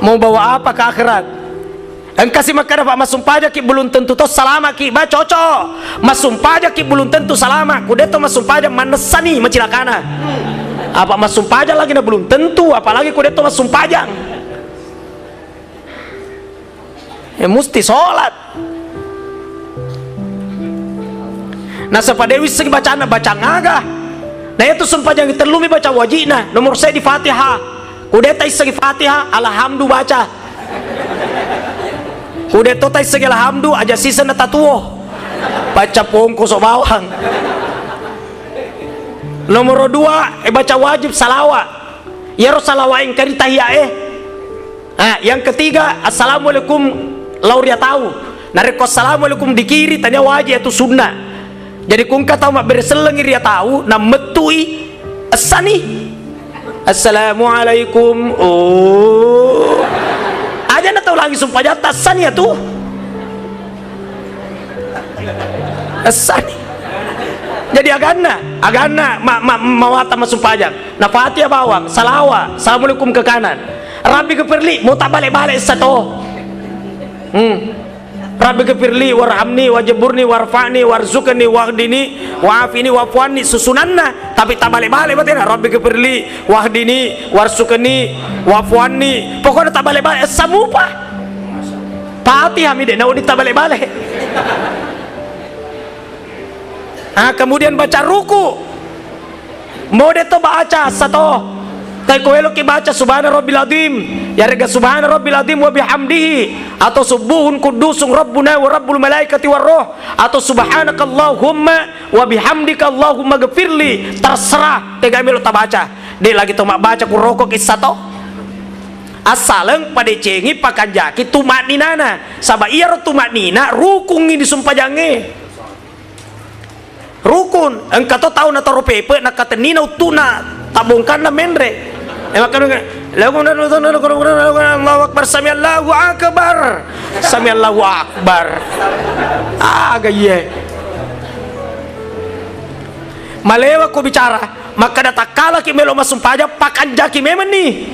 Mau bawa apa ke akhirat? Engkasi maka dapat masumpaja ki belum tentu to salama ki ba cocok. Masumpaja ki belum tentu salama. Kudeto masumpaja manesani macilakana. Apa masumpaja lagi na belum tentu, apalagi kudeto masumpaja. Ya mesti sholat. Nah sepadewi segi bacaan baca ngagah. Nah itu sumpah yang terlumi baca wajibna. Nomor saya di Fatihah. Kudeta segi Fatihah, alhamdulillah baca. Kudeta segi alhamdulillah aja sisa na tatuo. Baca pongko so bawang. Nomor 2 baca wajib salawat. Ya salawat yang kari tahiyah Nah yang ketiga assalamualaikum lauria tahu. Nareko assalamualaikum di kiri tanya wajib itu sunnah. Jadi kung kata mak berseleng dia tahu na metui asani assalamualaikum aja na tahu lagi sumpah jata asani ya tuh asani. Jadi agana mawata masumpah aja na Fatihah bawang salawat assalamualaikum ke kanan Rabbi keperli mau tak balik-balik satu Rabbi gfirli warhamni wajaburni warfa'ni warzukni wahdini wa'afini wa'fuanni susunanna tapi tak balik-balik berarti Rabbi gfirli wahdini warzukni wa'fuanni pokoknya tak balik-balik samupa Fatihah mide na tak balik-balik. Kemudian baca ruku mode to baca satu tay ko elo ki baca subhana rabbil azim ya rega subhana rabbil azim wa bihamdihi atau subuhun kudusun rabbuna wa rabbul malaikati war ruh atau subhanakallahumma wa bihamdika allahumma ghfirli terserah tega melo ta baca de lagi to mak baca ku rokok isato asaleng pade cengi pakanjaki tumak ninana saba iya ro tumak nina rukun ini sumpajange rukun engkato tahu na taro pepe na katenina utuna tabungkan na mendre Allahu akbar samiallahu akbar samiallahu akbar gaya malewa ko bicara maka datakala ki melo masumpaja pakanjaki memang nih